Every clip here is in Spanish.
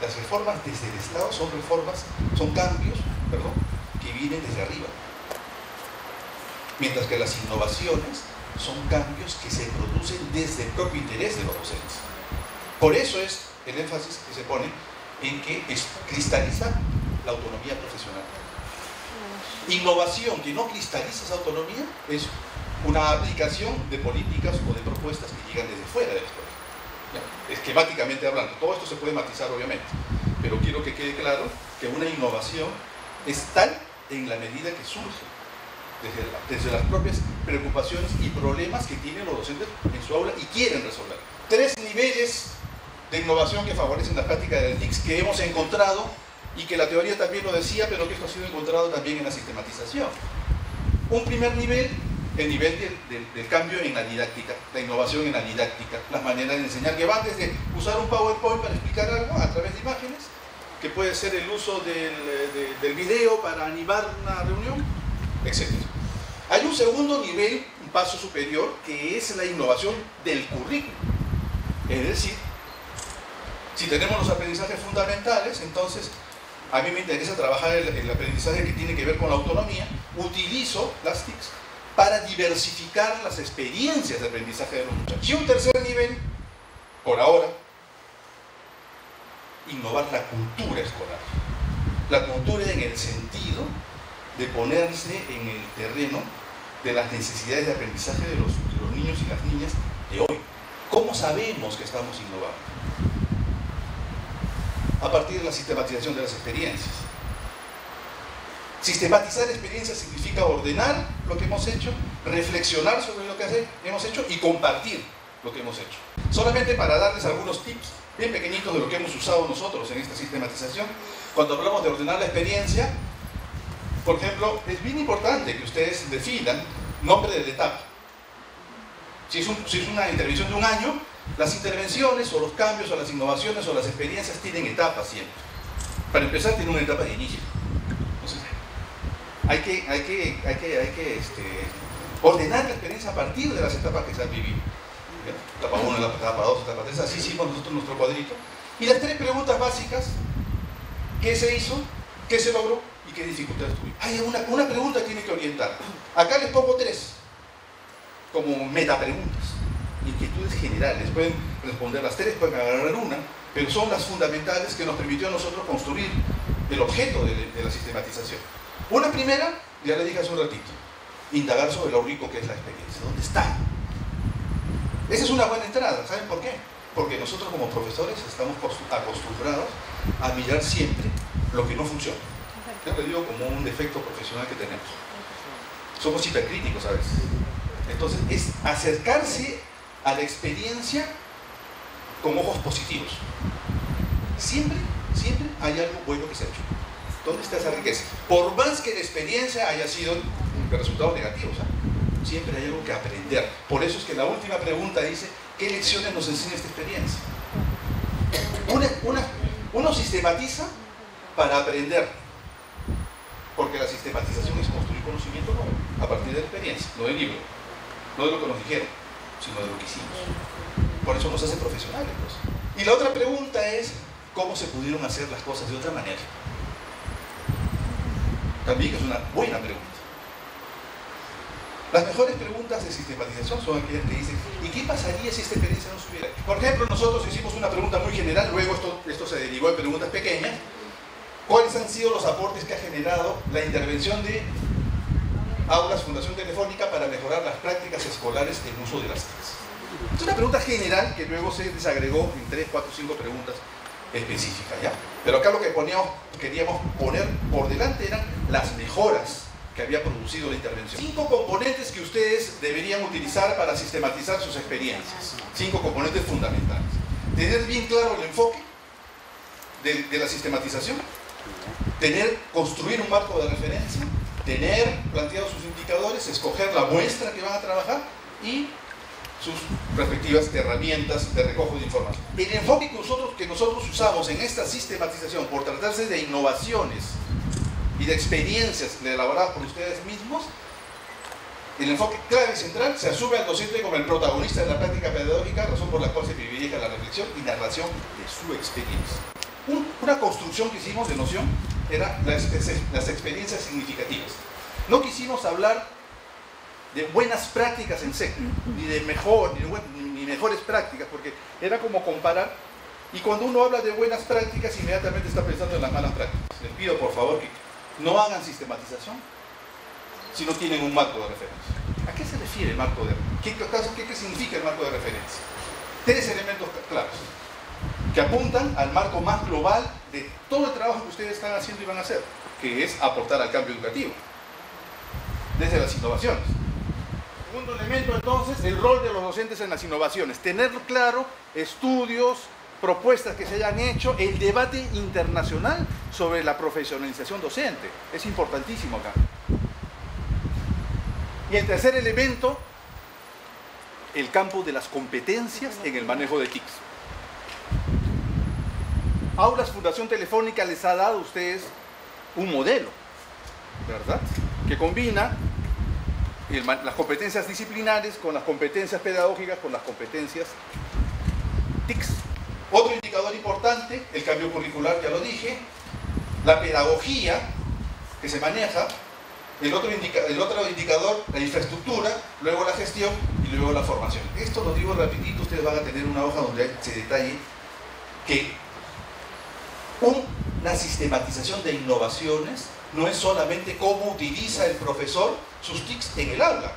Las reformas desde el Estado son cambios, que vienen desde arriba. Mientras que las innovaciones son cambios que se producen desde el propio interés de los docentes. Por eso es el énfasis que se pone en que es cristalizar la autonomía profesional. Innovación que no cristaliza esa autonomía es una aplicación de políticas o de propuestas que llegan desde fuera de la escuela. Esquemáticamente hablando, todo esto se puede matizar obviamente, pero quiero que quede claro que una innovación es tal en la medida que surge desde las propias preocupaciones y problemas que tienen los docentes en su aula y quieren resolver. 3 niveles de innovación que favorecen la práctica del TICS que hemos encontrado y que la teoría también lo decía, pero que esto ha sido encontrado también en la sistematización. Un primer nivel, el nivel del cambio en la didáctica, la innovación en la didáctica, las maneras de enseñar, que van desde usar un PowerPoint para explicar algo a través de imágenes, que puede ser el uso del video para animar una reunión, etc. Hay un segundo nivel, un paso superior, que es la innovación del currículum. Es decir, si tenemos los aprendizajes fundamentales, entonces a mí me interesa trabajar el aprendizaje que tiene que ver con la autonomía, utilizo las TICs para diversificar las experiencias de aprendizaje de los muchachos. Y un tercer nivel, por ahora, innovar la cultura escolar. La cultura en el sentido de ponerse en el terreno de las necesidades de aprendizaje de los niños y las niñas de hoy. ¿Cómo sabemos que estamos innovando? A partir de la sistematización de las experiencias. Sistematizar experiencias significa ordenar lo que hemos hecho, reflexionar sobre lo que hemos hecho y compartir lo que hemos hecho. Solamente para darles algunos tips bien pequeñitos de lo que hemos usado nosotros en esta sistematización. Cuando hablamos de ordenar la experiencia, por ejemplo, es bien importante que ustedes definan nombre de la etapa. Si es una intervención de un año, las intervenciones o los cambios o las innovaciones o las experiencias tienen etapas siempre. Para empezar, tiene una etapa de inicio. Entonces, hay que ordenar la experiencia a partir de las etapas que se han vivido. Etapa 1, etapa 2, etapa 3, así hicimos nosotros nuestro cuadrito. Y las 3 preguntas básicas: ¿qué se hizo? ¿Qué se logró? ¿Y qué dificultades tuvimos? Hay una pregunta que tiene que orientar. Acá les pongo 3 como metapreguntas, inquietudes generales. Pueden responder las 3, pueden agarrar una, pero son las fundamentales que nos permitió a nosotros construir el objeto de la sistematización. Una primera, ya le dije hace un ratito, indagar sobre lo rico que es la experiencia. ¿Dónde está? Esa es una buena entrada. ¿Saben por qué? Porque nosotros como profesores estamos acostumbrados a mirar siempre lo que no funciona. Yo lo digo como un defecto profesional que tenemos. Somos hipercríticos a veces. Entonces es acercarse a la experiencia con ojos positivos. Siempre hay algo bueno que se ha hecho. ¿Dónde está esa riqueza? Por más que la experiencia haya sido de resultados negativos, siempre hay algo que aprender. Por eso es que la última pregunta dice: ¿qué lecciones nos enseña esta experiencia? Uno sistematiza para aprender, porque la sistematización es construir conocimiento nuevo a partir de la experiencia, no del libro, no de lo que nos dijeron, sino de lo que hicimos. Por eso nos hace profesionales, pues. Y la otra pregunta es: ¿cómo se pudieron hacer las cosas de otra manera? También es una buena pregunta. Las mejores preguntas de sistematización son aquellas que dicen: ¿y qué pasaría si esta experiencia no se hubiera hecho? Por ejemplo, nosotros hicimos una pregunta muy general, luego esto se derivó en preguntas pequeñas. ¿Cuáles han sido los aportes que ha generado la intervención de Aulas Fundación Telefónica para mejorar las prácticas escolares en uso de las TICs? Es una pregunta general que luego se desagregó en 3, 4, 5 preguntas específicas, ¿ya? Pero acá lo que queríamos poner por delante eran las mejoras que había producido la intervención. 5 componentes que ustedes deberían utilizar para sistematizar sus experiencias. 5 componentes fundamentales. Tener bien claro el enfoque de la sistematización. Construir un marco de referencia. Tener planteados sus indicadores. Escoger la muestra que van a trabajar. Y sus respectivas herramientas de recojo de información. El enfoque que nosotros usamos en esta sistematización, por tratarse de innovaciones y de experiencias elaboradas por ustedes mismos, el enfoque clave y central: se asume al docente como el protagonista de la práctica pedagógica, razón por la cual se privilegia la reflexión y narración de su experiencia. Una construcción que hicimos de noción era las experiencias significativas. No quisimos hablar de buenas prácticas en seco, ni de mejores prácticas, porque era como comparar, y cuando uno habla de buenas prácticas, inmediatamente está pensando en las malas prácticas. Les pido por favor que no hagan sistematización si no tienen un marco de referencia. ¿A qué se refiere el marco de referencia? ¿Qué significa el marco de referencia? 3 elementos claros que apuntan al marco más global de todo el trabajo que ustedes están haciendo y van a hacer, que es aportar al cambio educativo desde las innovaciones. Segundo elemento, entonces, el rol de los docentes en las innovaciones. Tener claro estudios, propuestas que se hayan hecho, el debate internacional sobre la profesionalización docente. Es importantísimo acá. Y el tercer elemento, el campo de las competencias en el manejo de TICs. Aulas Fundación Telefónica les ha dado a ustedes un modelo, ¿verdad?, que combina las competencias disciplinares con las competencias pedagógicas, con las competencias TICs. Otro indicador importante, el cambio curricular, ya lo dije, la pedagogía que se maneja, el otro indicador, la infraestructura, luego la gestión y luego la formación. Esto lo digo rapidito, ustedes van a tener una hoja donde se detalle que una sistematización de innovaciones no es solamente cómo utiliza el profesor sus TICs en el aula.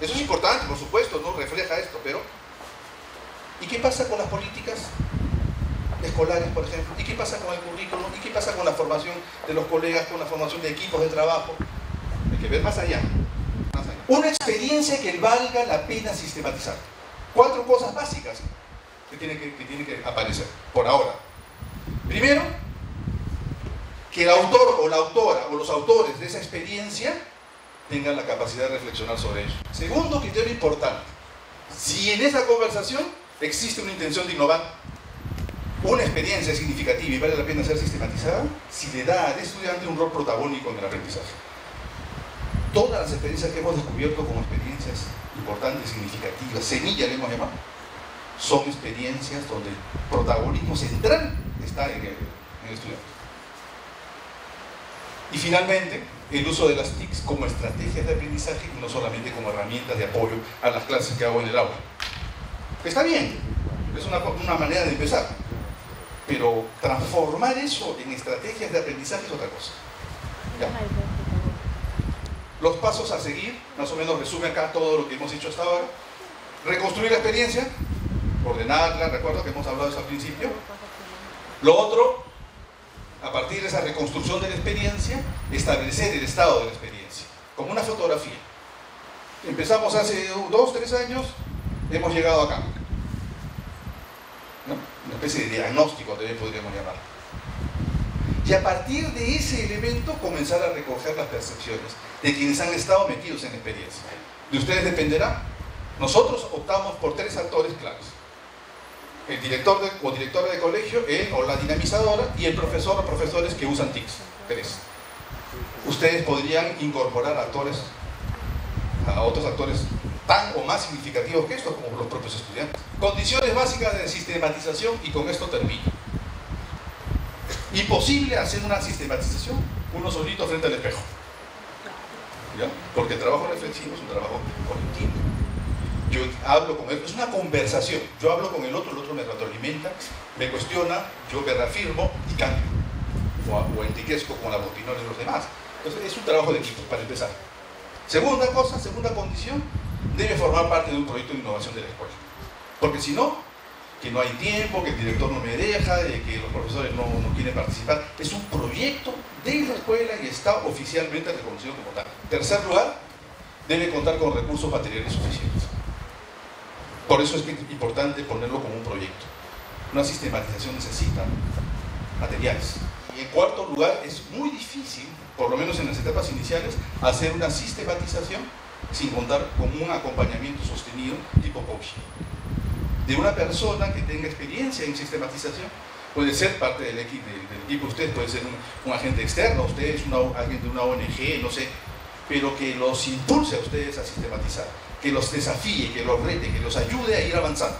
Eso es importante, por supuesto, no refleja esto, pero ¿y qué pasa con las políticas escolares, por ejemplo? ¿Y qué pasa con el currículum? ¿Y qué pasa con la formación de los colegas, con la formación de equipos de trabajo? Hay que ver más allá. Una experiencia que valga la pena sistematizar. 4 cosas básicas que tienen que aparecer por ahora. Primero, que el autor o la autora o los autores de esa experiencia tengan la capacidad de reflexionar sobre ello. Segundo criterio importante, si en esa conversación existe una intención de innovar, una experiencia significativa y vale la pena ser sistematizada, si le da al estudiante un rol protagónico en el aprendizaje. Todas las experiencias que hemos descubierto como experiencias importantes, significativas, semilla le hemos llamado, son experiencias donde el protagonismo central está en el estudiante. Y finalmente, el uso de las TICs como estrategias de aprendizaje y no solamente como herramientas de apoyo a las clases que hago en el aula. Está bien, es una manera de empezar, pero transformar eso en estrategias de aprendizaje es otra cosa. Ya. Los pasos a seguir, más o menos resume acá todo lo que hemos hecho hasta ahora. Reconstruir la experiencia, ordenarla, recuerdo que hemos hablado de eso al principio. Lo otro, a partir de esa reconstrucción de la experiencia, establecer el estado de la experiencia, como una fotografía. Empezamos hace 2, 3 años, hemos llegado acá. ¿No? Una especie de diagnóstico también podríamos llamar. Y a partir de ese elemento comenzar a recoger las percepciones de quienes han estado metidos en la experiencia. De ustedes dependerá. Nosotros optamos por 3 actores claves. El director o directora de colegio, él o la dinamizadora, y el profesor o profesores que usan TICs. 3. Ustedes podrían incorporar a otros actores tan o más significativos que estos, como los propios estudiantes. Condiciones básicas de sistematización, y con esto termino. Imposible hacer una sistematización uno solito frente al espejo. ¿Ya? Porque el trabajo reflexivo es un trabajo colectivo. Yo hablo con él, es una conversación. Yo hablo con el otro me retroalimenta, me cuestiona, yo me reafirmo y cambio. O enriquezco con la opinión de los demás. Entonces es un trabajo de equipo, para empezar. Segunda condición, debe formar parte de un proyecto de innovación de la escuela. Porque si no, que no hay tiempo, que el director no me deja, que los profesores no quieren participar. Es un proyecto de la escuela y está oficialmente reconocido como tal. Tercer lugar, debe contar con recursos materiales suficientes. Por eso es que es importante ponerlo como un proyecto. Una sistematización necesita materiales. Y en cuarto lugar, es muy difícil, por lo menos en las etapas iniciales, hacer una sistematización sin contar con un acompañamiento sostenido tipo coaching. De una persona que tenga experiencia en sistematización, puede ser parte del equipo, usted puede ser un agente externo, usted es alguien de una ONG, no sé, pero que los impulse a ustedes a sistematizar, que los desafíe, que los rete, que los ayude a ir avanzando.